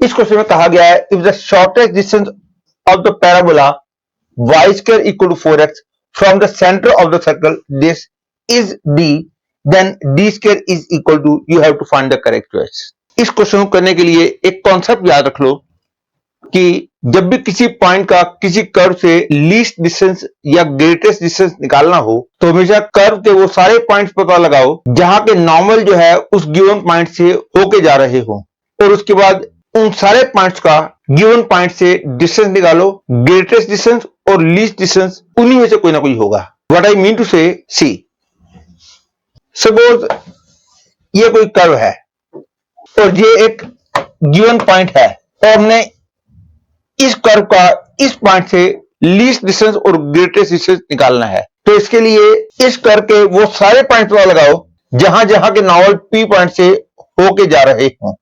इस क्वेश्चन में कहा गया है if the shortest distance of the parabola y square equal to 4x from the center of the circle this is d, then d square is equal to, you have to find the correct choice. इस question को करने के लिए एक concept याद रख लो कि जब भी किसी पॉइंट का किसी कर्व से लीस्ट डिस्टेंस या ग्रेटेस्ट डिस्टेंस निकालना हो तो हमेशा कर्व के वो सारे पॉइंट्स पता लगाओ जहां के नॉर्मल जो है उस गिवन पॉइंट से होके जा रहे हो, और उसके बाद उन सारे पॉइंट्स का गिवन पॉइंट से डिस्टेंस निकालो, ग्रेटेस्ट डिस्टेंस और लीस्ट डिस्टेंस उन्हीं में से कोई ना कोई होगा. व्हाट आई मीन टू से, सी सपोज ये कोई कर्व है और ये एक गिवन पॉइंट है और हमने इस कर्व का इस पॉइंट से लीस्ट डिस्टेंस और ग्रेटेस्ट डिस्टेंस निकालना है. तो इसके लिए इस कर्व के वो सारे पॉइंट पता लगाओ जहां जहां के नॉर्मल पी पॉइंट से होके जा रहे हों.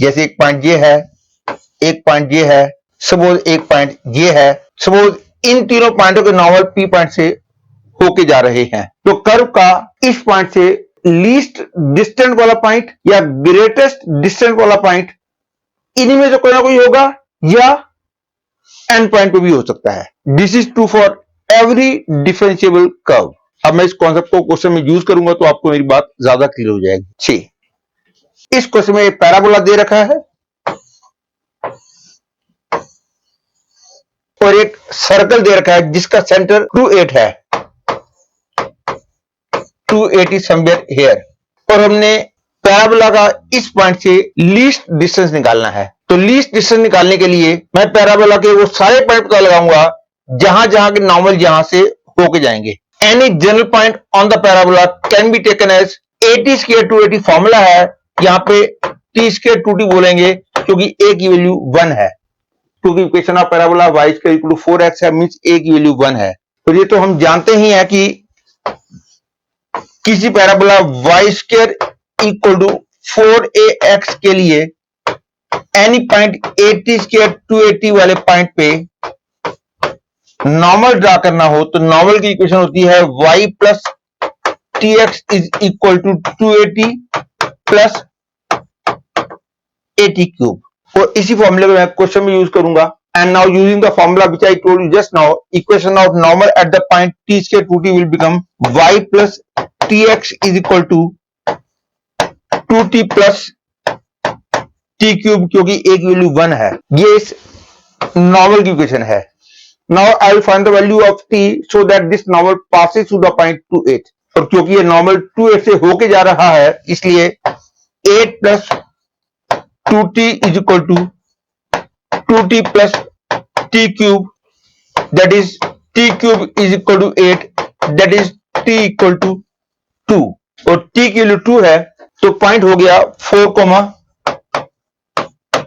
जैसे एक पॉइंट ये है, एक पॉइंट ये है, सपोज एक पॉइंट ये है, सपोज इन तीनों पॉइंटों के नॉर्मल पी पॉइंट से होके जा रहे हैं. तो कर्व का इस पॉइंट से लीस्ट डिस्टेंट वाला पॉइंट या ग्रेटेस्ट डिस्टेंट वाला पॉइंट इन्हीं में से कोई ना कोई होगा या एंड पॉइंट पे भी हो सकता है. This is true for every differentiable curve. अब मैं इस कॉन्सेप्ट को क्वेश्चन में यूज करूंगा तो आपको मेरी बात ज्यादा क्लियर हो जाएगी. छी, इस क्वेश्चन में एक पैराबोला दे रखा है और एक सर्कल दे रखा है जिसका सेंटर 2 8 है. 2 8 इज समवेयर हियर, और हमने पैराबोला का इस पॉइंट से लीस्ट डिस्टेंस निकालना है. तो लीस्ट डिस्टेंस निकालने के लिए मैं पैराबोला के वो सारे पॉइंट पता लगाऊंगा जहां जहां के नॉर्मल यहां से होके जाएंगे. Any general point on the parabola can be taken as 80 square 280 formula है. यहां पे t स्क्वायर 2t बोलेंगे क्योंकि a की वैल्यू 1 है. क्योंकि equation of parabola y square equal to 4x है, मींस a की वैल्यू 1 है. तो ये तो हम जानते ही हैं कि किसी parabola y square equal to 4ax के लिए एनी पॉइंट 80 स्क्वायर 280 वाले पॉइंट पे नॉर्मल ड्रा करना हो तो नॉर्मल की इक्वेशन होती है y plus tx is equal to 280 plus 80 cube. और इसी फॉर्मूले में मैं क्वेश्चन में यूज करूंगा. And now using the formula which I told you just now, equation of normal at the point t square 2t will become y plus tx is equal to 2t plus t cube, क्योंकि a की value 1 है. ये इस normal की equation है. Now I will find the value of t so that this normal passes through the point 2 8. और क्योंकि ये नॉर्मल 2 8 से होके जा रहा है इसलिए 8 plus 2t is equal to 2t plus t cube, that is t cube is equal to 8, that is t equal to 2. और t की वैल्यू 2 है तो पॉइंट हो गया 4,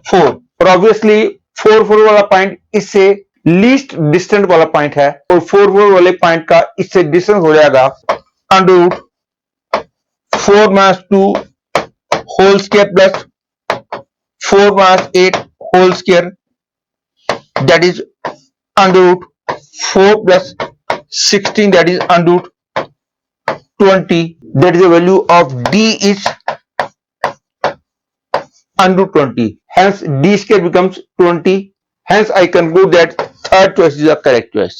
4. और ऑब्वियसली 4 4 वाला पॉइंट इससे लीस्ट डिस्टेंट वाला पॉइंट है और 4 4 वाले पॉइंट का इससे डिस्टेंस हो जाएगा under root 4 minus 2 whole square plus 4 minus 8 whole square, that is under root 4 plus 16, that is under root 20. That is the value of d is under root 20. Hence d square becomes 20. Hence I conclude that third choice is the correct choice.